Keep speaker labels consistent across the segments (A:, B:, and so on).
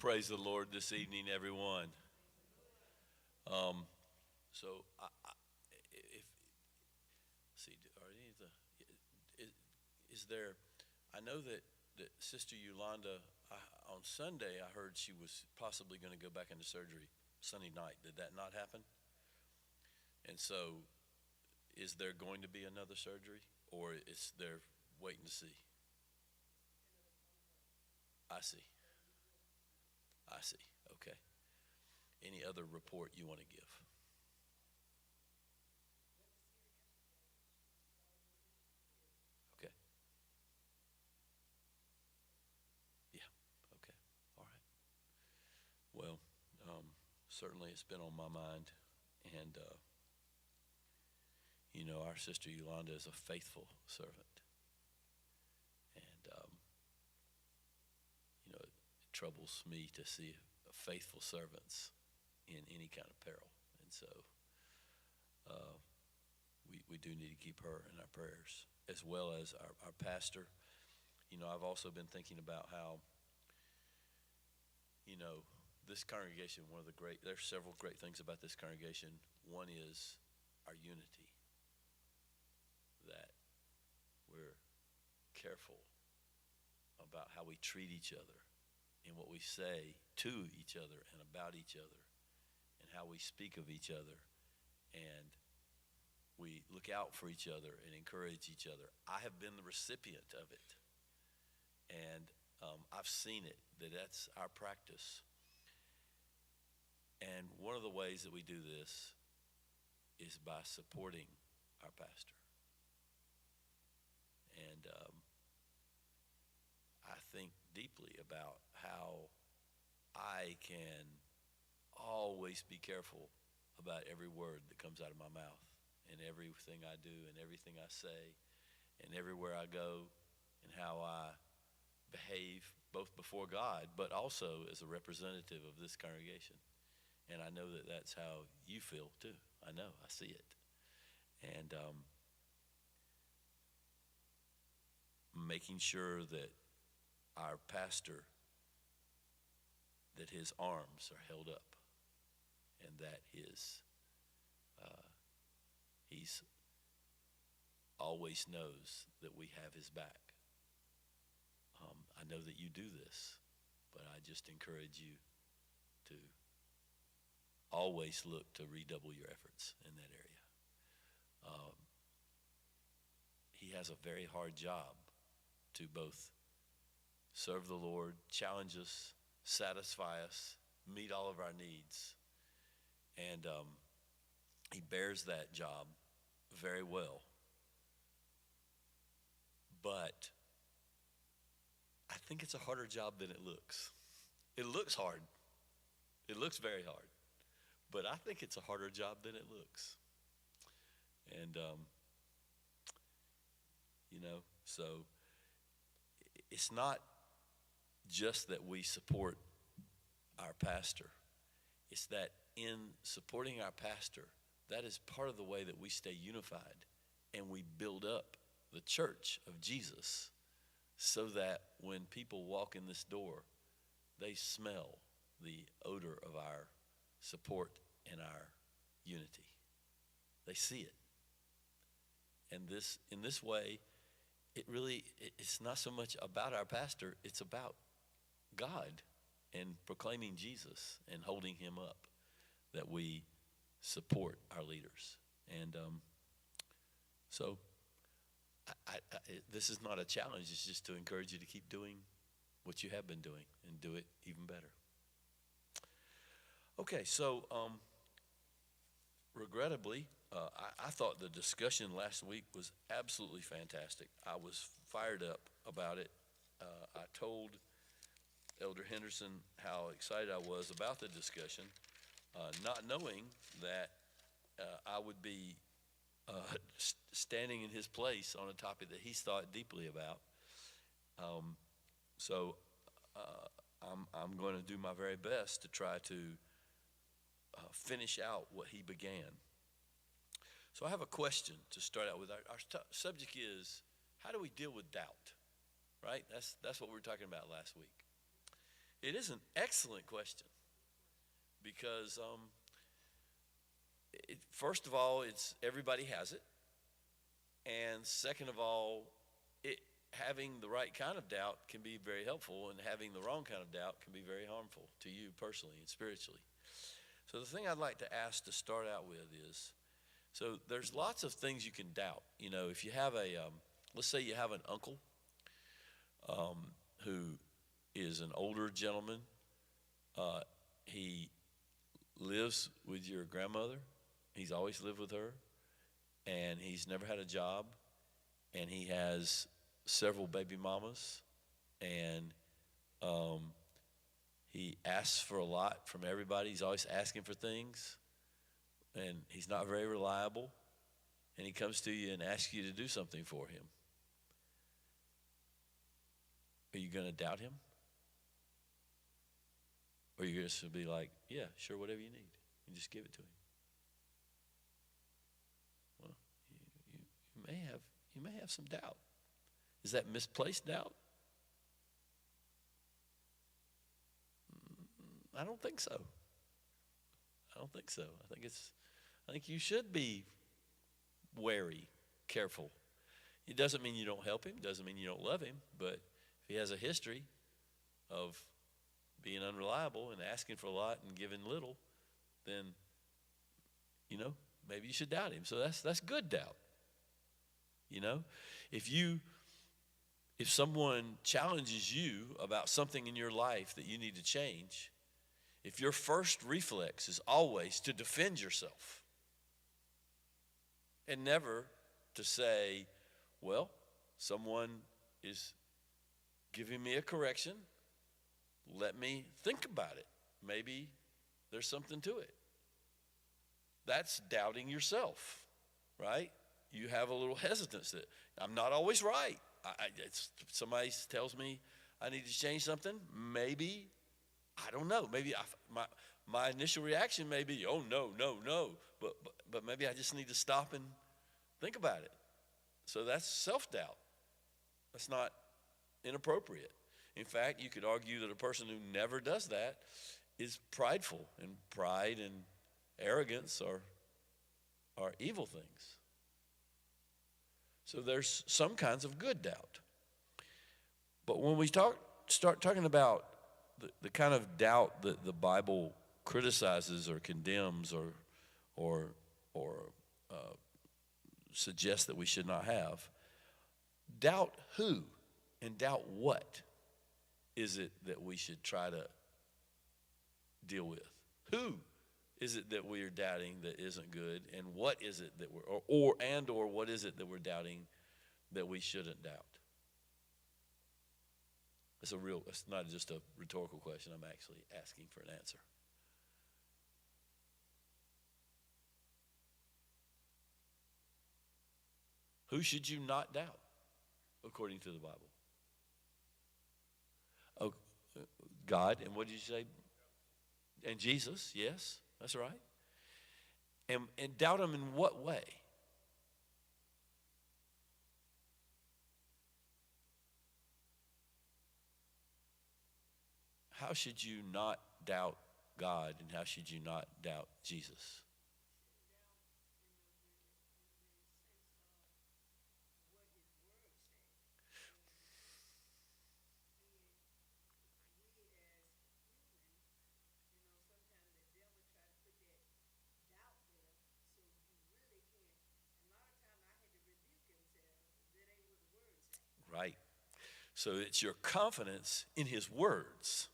A: Praise the Lord this evening, everyone. So, if see, are any of is there? I know that Sister Yolanda on Sunday, I heard she was possibly going to go back into surgery Sunday night. Did that not happen? And so, is there going to be another surgery, or is there waiting to see? I see. I see. Okay. Any other report you want to give? Okay. Yeah. Okay. All right. Well, certainly it's been on my mind, and our sister Yolanda is a faithful servant, and it troubles me to see faithful servants in any kind of peril, and so we do need to keep her in our prayers, as well as our pastor. I've also been thinking about how, this congregation, there's several great things about this congregation. One is our unity, that we're careful about how we treat each other and what we say to each other and about each other and how we speak of each other, and we look out for each other and encourage each other. I have been the recipient of it, and I've seen it, that's our practice. And one of the ways that we do this is by supporting our pastor. And I think deeply about how I can always be careful about every word that comes out of my mouth, and everything I do, and everything I say, and everywhere I go, and how I behave both before God, but also as a representative of this congregation. And I know that that's how you feel too. I know, I see it. And making sure that our pastor, that his arms are held up, and that he's always knows that we have his back. I know that you do this, but I just encourage you to always look to redouble your efforts in that area. He has a very hard job to both serve the Lord, challenge us, satisfy us, meet all of our needs. And he bears that job very well. But I think it's a harder job than it looks. It looks hard. It looks very hard. But I think it's a harder job than it looks. And, so it's not just that we support our pastor. It's that in supporting our pastor, that is part of the way that we stay unified and we build up the church of Jesus, so that when people walk in this door, they smell the odor of our support and our unity. They see it. And in this way, it's not so much about our pastor, it's about God and proclaiming Jesus and holding him up, that we support our leaders. And so this is not a challenge, it's just to encourage you to keep doing what you have been doing and do it even better. Okay, so regrettably, I thought the discussion last week was absolutely fantastic. I was fired up about it. I told Elder Henderson how excited I was about the discussion, not knowing that I would be standing in his place on a topic that he's thought deeply about. So I'm going to do my very best to try to finish out what he began. So I have a question to start out with. Our subject is, how do we deal with doubt? Right? That's what we were talking about last week. It is an excellent question because, first of all, it's everybody has it, and second of all, it having the right kind of doubt can be very helpful, and having the wrong kind of doubt can be very harmful to you personally and spiritually. So the thing I'd like to ask to start out with is, so there's lots of things you can doubt. You know, if you have let's say you have an uncle who is an older gentleman. He lives with your grandmother. He's always lived with her, and he's never had a job, and he has several baby mamas, and he asks for a lot from everybody. He's always asking for things, and he's not very reliable, and he comes to you and asks you to do something for him. Are you going to doubt him? Or are you just going to be like, yeah, sure, whatever you need, and just give it to him? Well, you may have some doubt. Is that misplaced doubt? I don't think so. I think you should be wary, careful. It doesn't mean you don't help him, doesn't mean you don't love him, but if he has a history of being unreliable and asking for a lot and giving little, then, maybe you should doubt him. So that's good doubt. If someone challenges you about something in your life that you need to change, if your first reflex is always to defend yourself and never to say, well, someone is giving me a correction, let me think about it. Maybe there's something to it. That's doubting yourself, right? You have a little hesitance that I'm not always right. Somebody tells me I need to change something. Maybe, I don't know. Maybe my initial reaction may be, oh, no. But maybe I just need to stop and think about it. So that's self-doubt. That's not inappropriate. In fact, you could argue that a person who never does that is prideful, and pride and arrogance are evil things. So there's some kinds of good doubt. But when we start talking about the kind of doubt that the Bible criticizes or condemns or suggests that we should not have, doubt who and doubt what is it that we should try to deal with? Who is it that we are doubting that isn't good, and what is it that we're or what is it that we're doubting that we shouldn't doubt? It's not just a rhetorical question. I'm actually asking for an answer. Who should you not doubt, according to the Bible? Oh, God, and what did you say? And Jesus, yes, that's right. And doubt him in what way? How should you not doubt God, and how should you not doubt Jesus? Right. So it's your confidence in his words.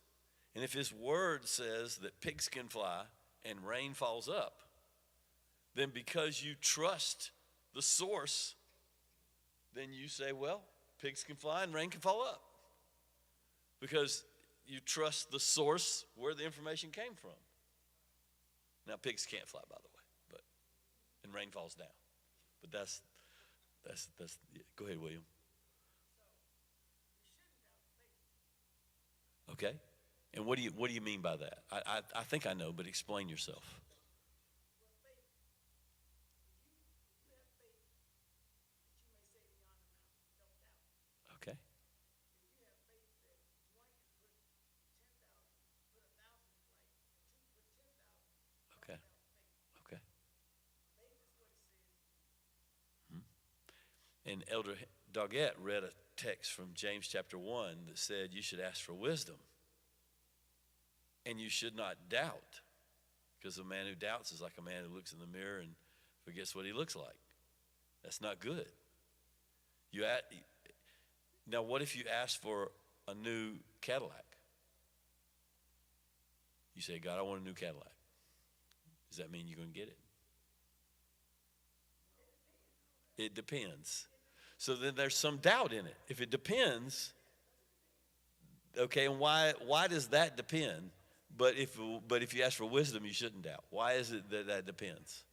A: And if his word says that pigs can fly and rain falls up, then because you trust the source, then you say, well, pigs can fly and rain can fall up. Because you trust the source where the information came from. Now, pigs can't fly, by the way, and rain falls down. But that's yeah. Go ahead, William. Okay. And what do you mean by that? I think I know, but explain yourself. Okay. And Elder Doggett read a text from James chapter 1 that said you should ask for wisdom. And you should not doubt, because a man who doubts is like a man who looks in the mirror and forgets what he looks like. That's not good. Now, what if you ask for a new Cadillac? You say, God, I want a new Cadillac. Does that mean you're going to get it? It depends. So then there's some doubt in it. If it depends, okay, and why does that depend? But if you ask for wisdom, you shouldn't doubt. Why is it that depends?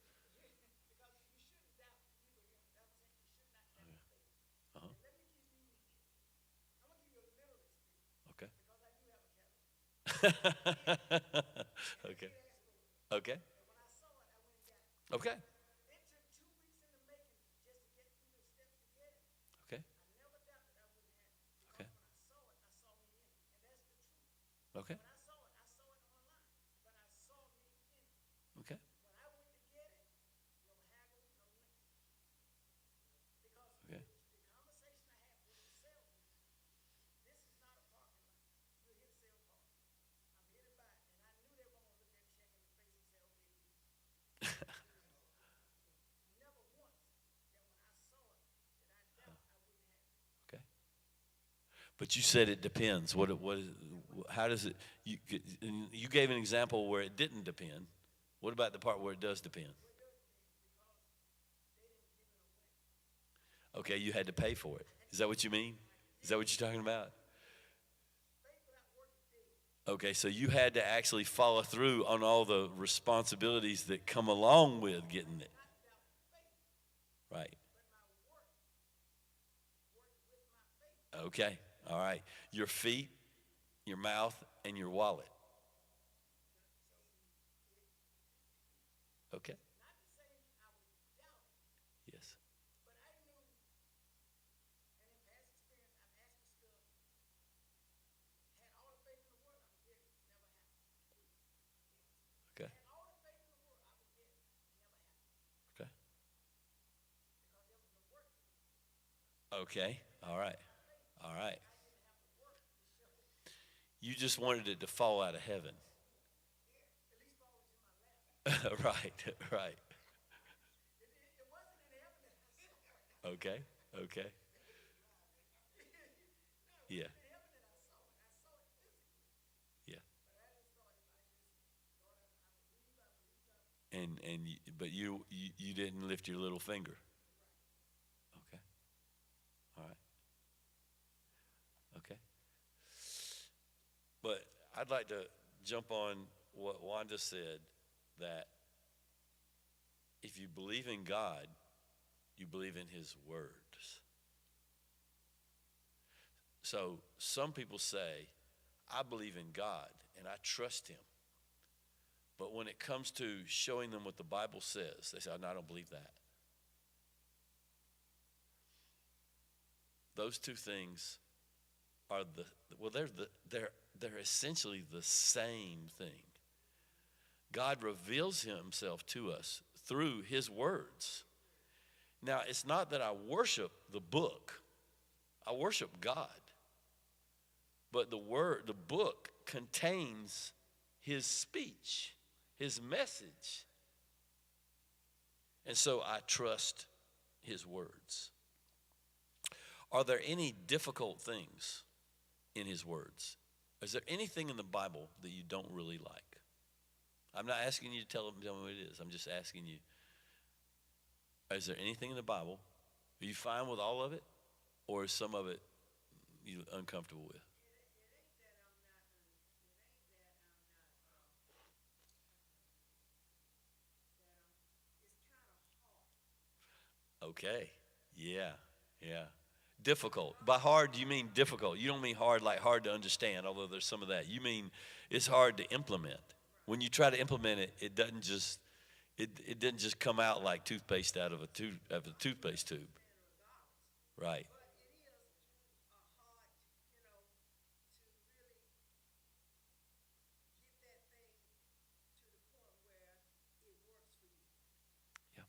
A: Uh-huh. Okay. Okay. Okay. Okay. Okay. Okay. Okay. Okay. Okay. Okay. But you said it depends. How does it? You gave an example where it didn't depend. What about the part where it does depend? Okay, you had to pay for it. Is that what you mean? Is that what you're talking about? Okay, so you had to actually follow through on all the responsibilities that come along with getting it. Right. Okay, all right. Your feet, your mouth, and your wallet. Okay. Yes. Okay. Okay. Okay. All right. All right. You just wanted it to fall out of heaven. Right. Right. Okay. Okay. Yeah. Yeah. But you didn't lift your little finger. Okay. All right. Okay. But I'd like to jump on what Wanda said, that if you believe in God, you believe in his words. So some people say, I believe in God and I trust him. But when it comes to showing them what the Bible says, they say, oh, no, I don't believe that. Those two things are they're essentially the same thing. God reveals himself to us through his words. Now, it's not that I worship the book. I worship God. But the book contains his speech, his message. And so I trust his words. Are there any difficult things in his words? Is there anything in the Bible that you don't really like? I'm not asking you to tell me what it is. I'm just asking you, is there anything in the Bible? Are you fine with all of it? Or is some of it you uncomfortable with? Okay. Yeah. Yeah. Difficult. By hard, you mean difficult. You don't mean hard like hard to understand, although there's some of that. You mean it's hard to implement. When you try to implement it, it doesn't just come out like toothpaste out of a toothpaste tube. Right. Yeah.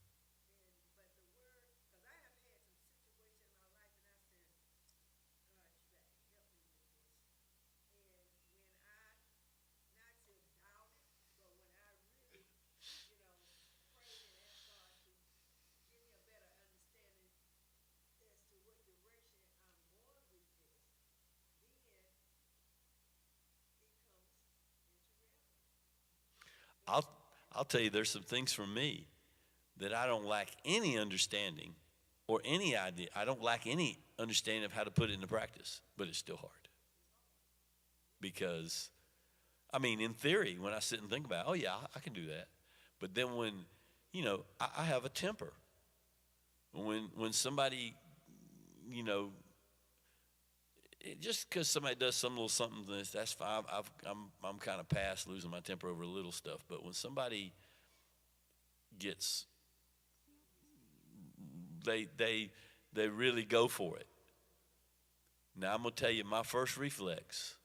A: I'll I'll tell you, there's some things from me that I don't lack any understanding or any idea. I don't lack any understanding of how to put it into practice, but it's still hard. Because, I mean, in theory, when I sit and think about it, oh, yeah, I can do that. But then when, I have a temper. When somebody, just because somebody does some little something, that's fine. I'm kind of past losing my temper over little stuff. But when somebody gets, they really go for it. Now I'm gonna tell you, my first reflex.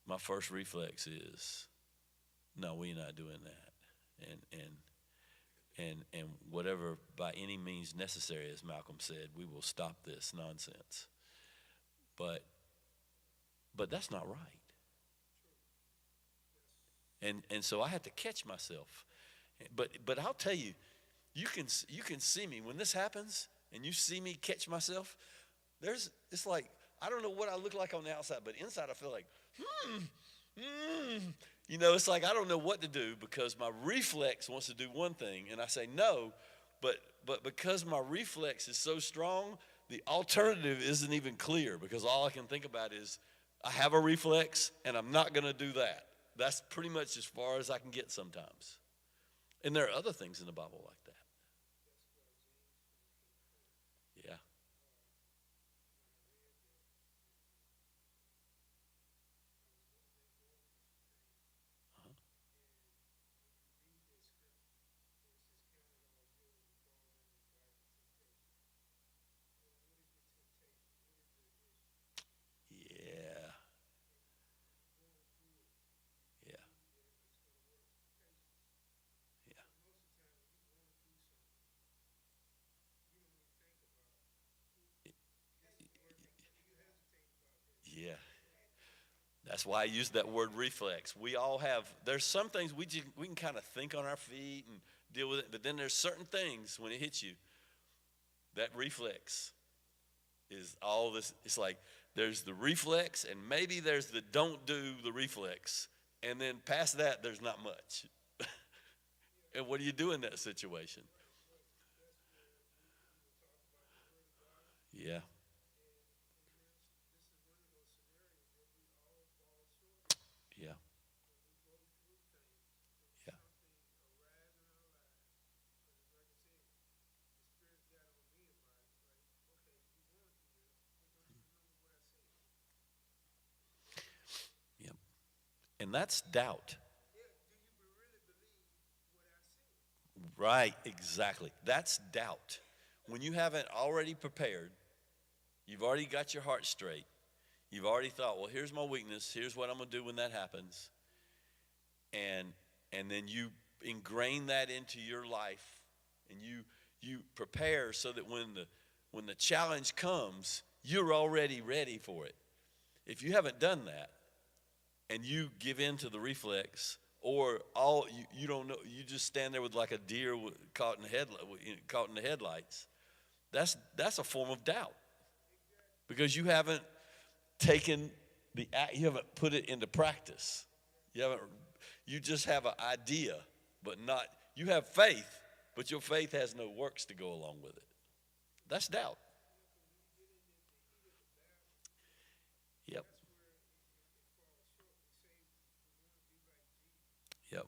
A: My first reflex is, no, we're not doing that, and whatever by any means necessary, as Malcolm said, we will stop this nonsense. But that's not right. And so I had to catch myself. But I'll tell you, you can see me when this happens, and you see me catch myself. It's like I don't know what I look like on the outside, but inside I feel like, it's like I don't know what to do because my reflex wants to do one thing, and I say no, but because my reflex is so strong, the alternative isn't even clear because all I can think about is I have a reflex, and I'm not going to do that. That's pretty much as far as I can get sometimes. And there are other things in the Bible like that. Yeah. Uh-huh. Yeah. Yeah. Yeah. Yeah. That's why I use that word reflex. We all have, there's some things we can kind of think on our feet and deal with it, but then there's certain things when it hits you, that reflex is all this. It's like there's the reflex, and maybe there's the don't do the reflex, and then past that, there's not much. And what do you do in that situation? Yeah. Yeah. Yeah. Yeah. And that's doubt. Right, exactly. That's doubt. When you haven't already prepared, you've already got your heart straight. You've already thought, well, here's my weakness. Here's what I'm going to do when that happens. And then you ingrain that into your life, and you prepare so that when the challenge comes, you're already ready for it. If you haven't done that and you give in to the reflex, or you don't know, you just stand there with like a deer caught in the headlights. That's a form of doubt because you haven't taken you haven't put it into practice. You just have an idea, but not, you have faith, but your faith has no works to go along with it. That's doubt. Yep. Yep.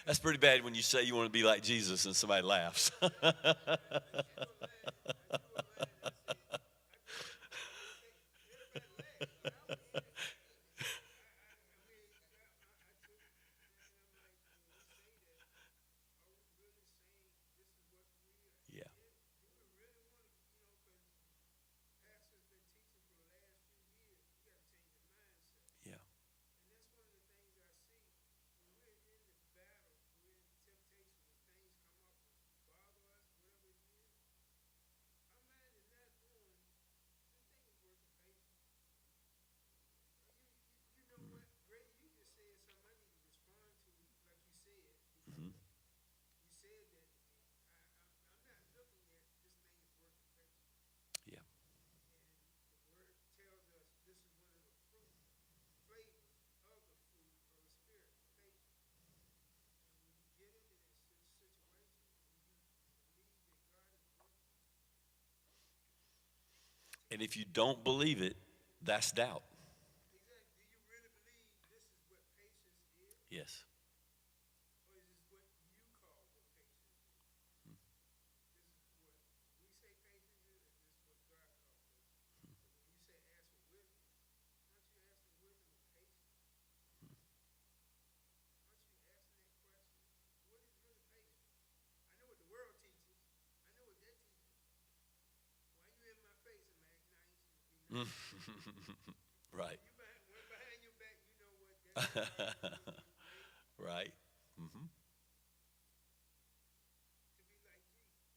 A: That's pretty bad when you say you want to be like Jesus and somebody laughs. Yeah. Yeah. And if you don't believe it, that's doubt.
B: Exactly. Do you really believe this is what patience is?
A: Yes.
B: Or is this what you call what patience is? This is what we say patience is, and this is what God calls patience. So when you say ask for wisdom, aren't you asking wisdom of patience? Aren't you asking that question? What is really patience? I know what the world teaches. I know what that teaches. Why you in my face? I'm acting nice. Be nice.
A: Right.
B: You behind your back, you know what? That's what God is doing.
A: Right. Mm-hmm.
B: To be like Jesus.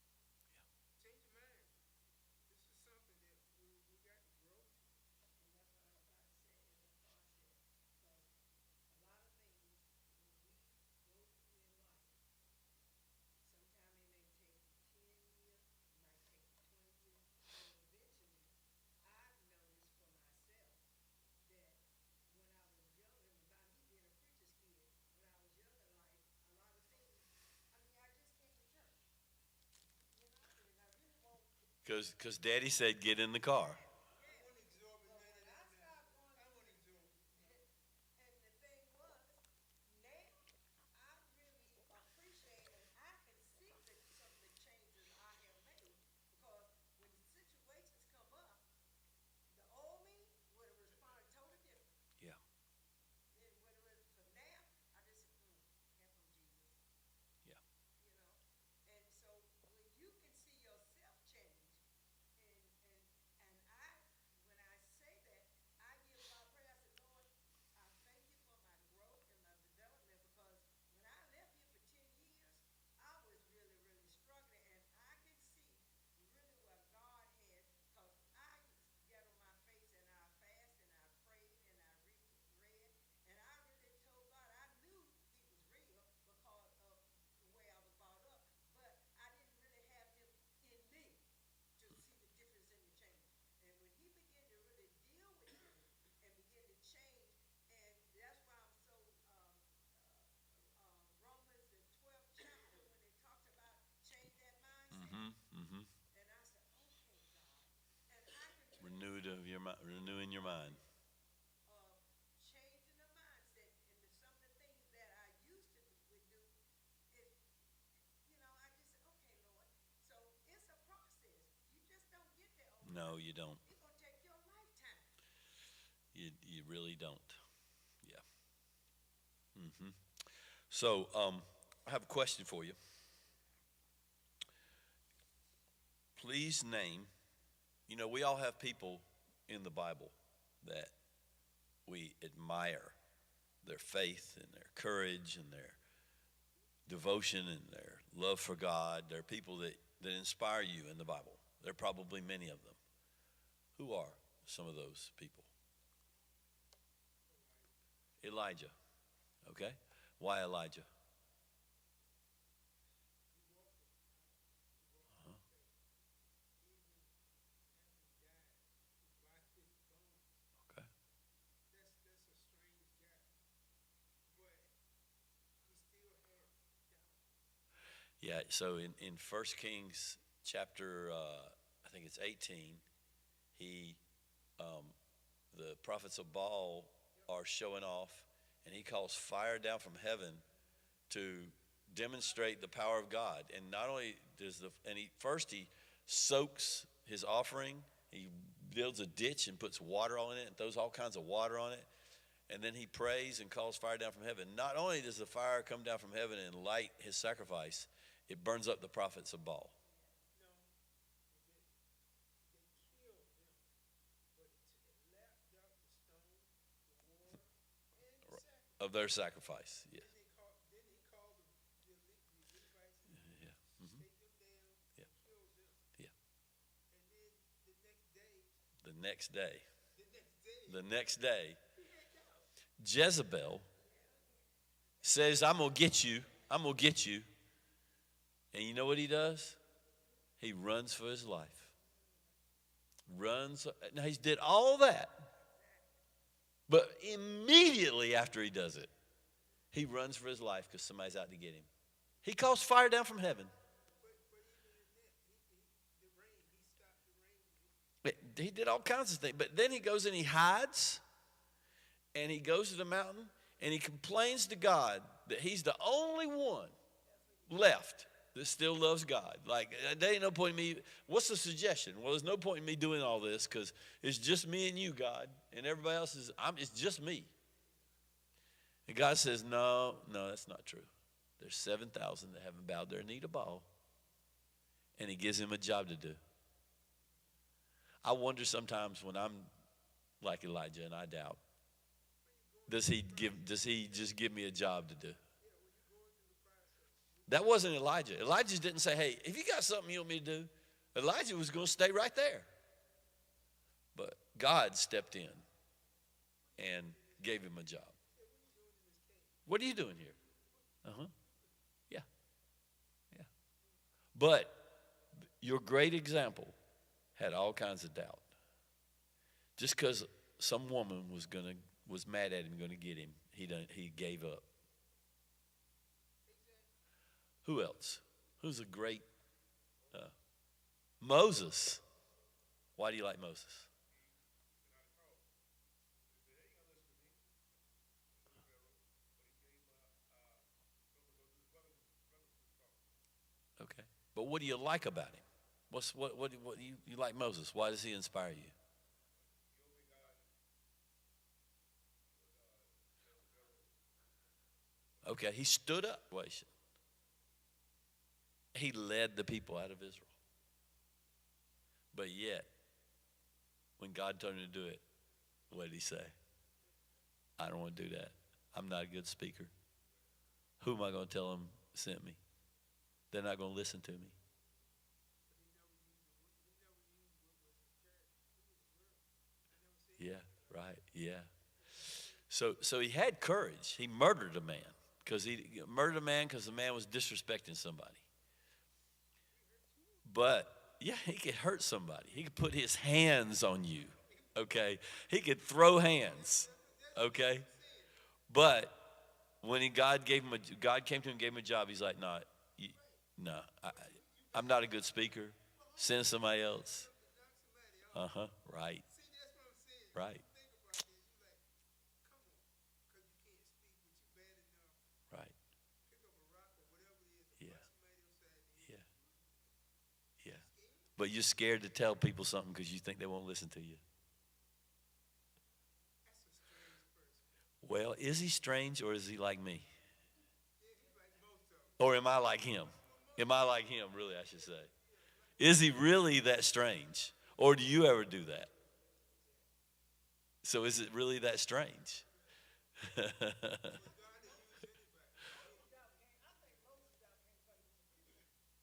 B: Change your mind. This is something that we got to grow to. And that's what I was about to say is a process. Because a lot of things, when we go through in life, sometimes it may take 10 years, it might take 20 years, but eventually, I've noticed for myself that when I was younger, and by me being a preacher's kid, when I was young in life, a lot of things, I mean, I just came to church, and I really won't.
A: Because Daddy said, get in the car.
B: I want to absorb as many as I can. I want to absorb. And the thing was, now I really appreciate and I can see some of the changes I have made because when situations come up, the old me would have responded totally different.
A: Yeah.
B: Then when it was for now, I just help him, Jesus.
A: Yeah.
B: You know. And so when you can see yourself change, and and and when I say that, I give God praise. I said, Lord, I thank you for my growth and my development because when I left here for 10 years, I was really, really struggling, and I can see really what God had, because I get on my face and I fast and I prayed and I read, and I really told God I knew He was real because of the way I was brought up, but I didn't really have Him in me to see the difference in the change. And when He began to really deal with me and begin to change, and that's why I'm so Romans the 12th chapter when it talks about change that mindset.
A: Mm-hmm. Mm-hmm.
B: And I said, okay, God, and I can really
A: Renewed of your renewing your mind.
B: of changing the mindset and some of the things that I used to would do is, I just said, okay, Lord. So it's a process. You just don't get there overnight.
A: No, you don't.
B: It's gonna take your lifetime.
A: You really don't. Yeah. Mm-hmm. So I have a question for you. Please name, we all have people in the Bible that we admire their faith and their courage and their devotion and their love for God. There are people that inspire you in the Bible. There are probably many of them. Who are some of those people? Elijah. Okay? Why Elijah? Uh-huh. Okay.
B: That's a strange guy, but he still had doubt.
A: Yeah, so in 1 Kings chapter, I think it's 18, he, the prophets of Baal are showing off, and he calls fire down from heaven to demonstrate the power of God. And not only he soaks his offering, he builds a ditch and puts water on it and throws all kinds of water on it. And then he prays and calls fire down from heaven. Not only does the fire come down from heaven and light his sacrifice, it burns up the prophets of Baal.
B: No, they killed them, but it lapped up the stone, the water, and the sacrifice.
A: Of their sacrifice, yes.
B: Then he called the Levites and
A: Yeah. Mm-hmm.
B: take them down,
A: Yeah.
B: killed them.
A: Yeah.
B: And then the next day,
A: The next day,
B: he had doubt.
A: Jezebel says, I'm going to get you. I'm going to get you. And you know what he does? He runs for his life. Now, he did all that. But immediately after he does it, he runs for his life because somebody's out to get him. He calls fire down from heaven.
B: But even in that, the rain, he stopped the rain.
A: he did all kinds of things. But then he goes and he hides, and he goes to the mountain, and he complains to God that he's the only one left that still loves God. Like, there ain't no point in me. What's the suggestion? Well, there's no point in me doing all this because it's just me and you, God, and everybody else it's just me. And God says, no, that's not true. There's 7,000 that haven't bowed their knee to Baal, and he gives him a job to do. I wonder sometimes when I'm like Elijah, and I doubt, does he just give me a job to do? That wasn't Elijah. Elijah didn't say, hey, if you got something you want me to do, Elijah was going to stay right there. But God stepped in and gave him a job. What are you doing here? Yeah. But your great example had all kinds of doubt. Just because some woman was mad at him, going to get him, he gave up. Who else? Who's a great? Moses. Why do you like Moses? Okay, but what do you like about him? What you like Moses? Why does he inspire you? Okay, he stood up. He led the people out of Israel. But yet, when God told him to do it, what did he say? I don't want to do that. I'm not a good speaker. Who am I going to tell them sent me? They're not going to listen to me. Yeah, right, yeah. So he had courage. He murdered a man because the man was disrespecting somebody. But yeah, he could hurt somebody. He could put his hands on you. Okay, he could throw hands. Okay, but when God came to him and gave him a job, he's like, no, I'm not a good speaker. Send somebody else. Right. Right. Right. Yeah. Yeah. Yeah. But you're scared to tell people something because you think they won't listen to you. Well, is he strange or is he like me? Or am I like him? Am I like him, really, I should say? Is he really that strange? Or do you ever do that? So is it really that strange?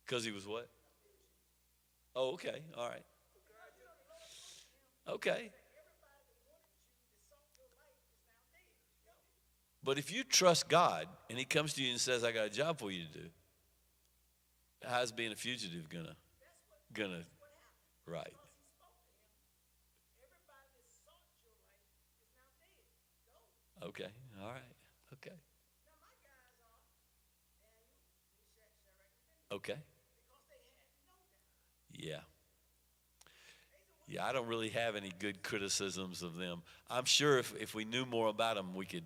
A: Because he was what? Oh, okay. All right. Okay. But if you trust God and he comes to you and says, I got a job for you to do, how's being a fugitive gonna right? Okay. All right. Okay. Okay. Yeah. Yeah, I don't really have any good criticisms of them. I'm sure if we knew more about them, we could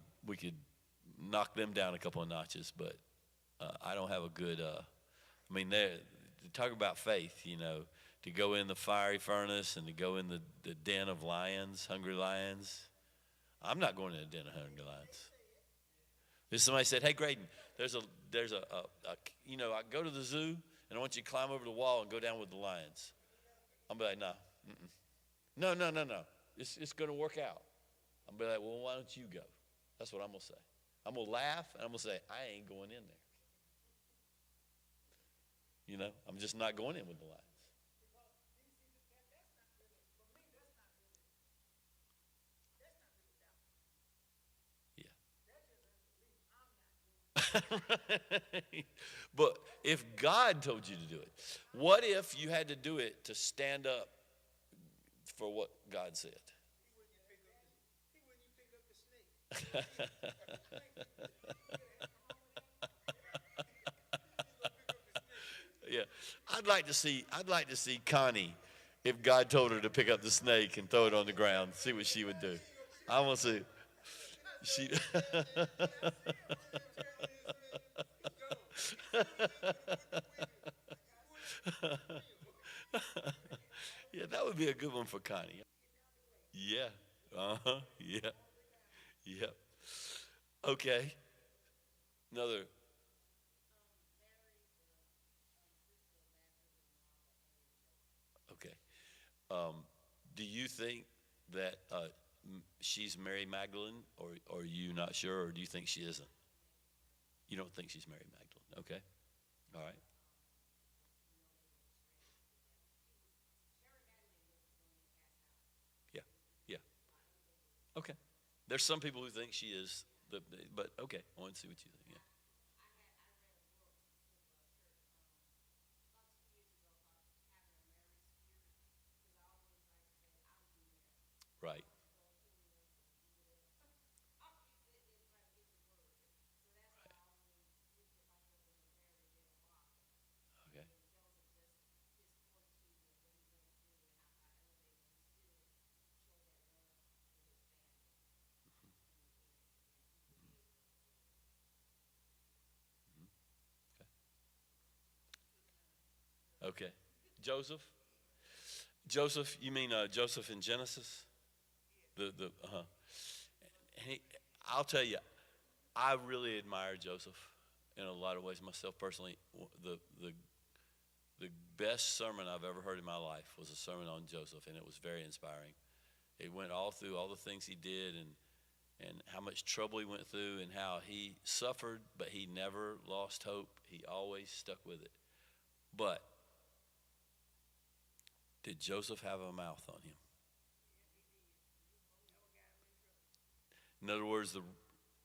A: knock them down a couple of notches. But I don't have a good. I mean, to talk about faith, to go in the fiery furnace and to go in the den of lions, hungry lions. I'm not going in the den of hungry lions. If somebody said, "Hey, Graydon, there's a I go to the zoo and I want you to climb over the wall and go down with the lions," I'm be like, "No, no. It's going to work out." I'm be like, "Well, why don't you go?" That's what I'm gonna say. I'm gonna laugh and I'm gonna say, "I ain't going in there." I'm just not going in with the lions. But if God told you to do it, what if you had to do it to stand up for what God said? Yeah, I'd like to see Connie if God told her to pick up the snake and throw it on the ground, see what she would do. I want to see. She. Yeah, that would be a good one for Connie. Yeah. Uh-huh. Yeah. Yeah. Okay. Another. Okay. Um, do you think that she's Mary Magdalene, or are you not sure, or do you think she isn't? You don't think she's Mary Magdalene? Okay. All right. Yeah. Yeah. Okay. There's some people who think she is, but okay. I want to see what you think. Yeah. Right. Okay. Okay. Joseph. Joseph. You mean Joseph in Genesis? The he, I'll tell you, I really admire Joseph in a lot of ways myself personally. The best sermon I've ever heard in my life was a sermon on Joseph, and it was very inspiring. It went all through all the things he did, and how much trouble he went through, and how he suffered, but he never lost hope. He always stuck with it. But did Joseph have a mouth on him? In other words,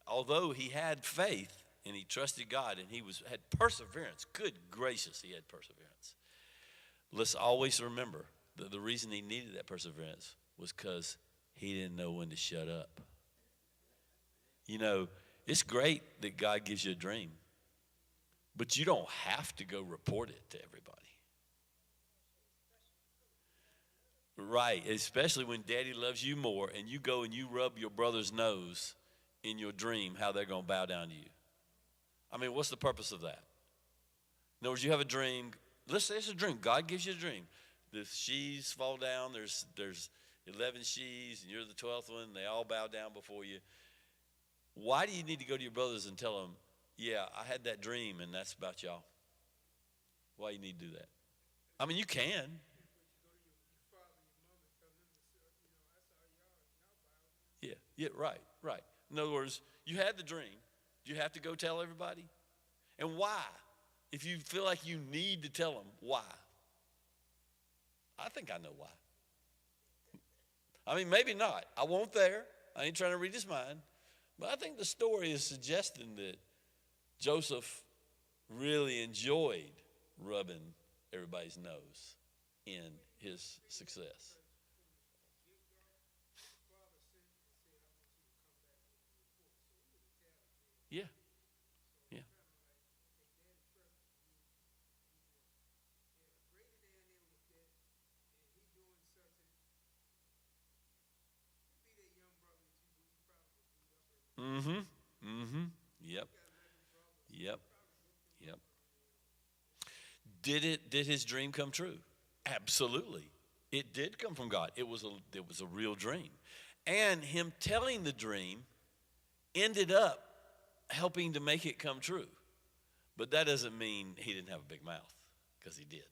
A: although he had faith and he trusted God and he had perseverance, good gracious, he had perseverance. Let's always remember that the reason he needed that perseverance was because he didn't know when to shut up. You know, it's great that God gives you a dream, but you don't have to go report it to everybody. Right, especially when daddy loves you more and you go and you rub your brother's nose in your dream, how they're going to bow down to you. I mean, what's the purpose of that? In other words, you have a dream. Let's say it's a dream. God gives you a dream. The sheaves fall down. There's 11 sheaves, and you're the 12th one. They all bow down before you. Why do you need to go to your brothers and tell them, yeah, I had that dream, and that's about y'all? Why you need to do that? I mean, you can. Yeah, right. In other words, you had the dream. Do you have to go tell everybody? And why? If you feel like you need to tell them, why? I think I know why. I mean, maybe not. I won't there. I ain't trying to read his mind. But I think the story is suggesting that Joseph really enjoyed rubbing everybody's nose in his success. Yeah, yeah. Mm-hmm. Mm-hmm. Yep. Yep. Yep. Did his dream come true? Absolutely. It did come from God. It was a real dream. And him telling the dream ended up helping to make it come true. But that doesn't mean he didn't have a big mouth, because he did.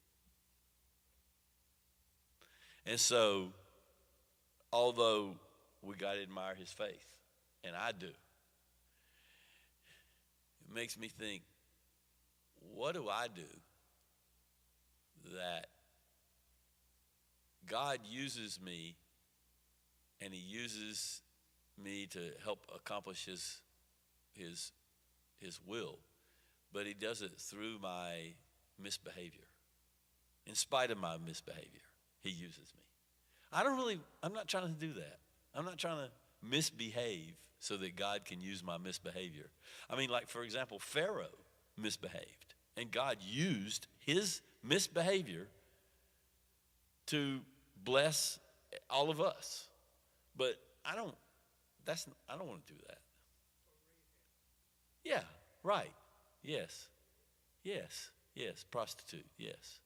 A: And so, although we got to admire his faith, and I do, it makes me think, what do I do that God uses me, and he uses me to help accomplish his will, but he does it through my misbehavior. In spite of my misbehavior, he uses me. I'm not trying to do that. I'm not trying to misbehave so that God can use my misbehavior. I mean, like, for example, Pharaoh misbehaved, and God used his misbehavior to bless all of us. But I don't want to do that. Yeah, right. Yes. Yes. Yes. Prostitute. Yes.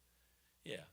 A: Yeah.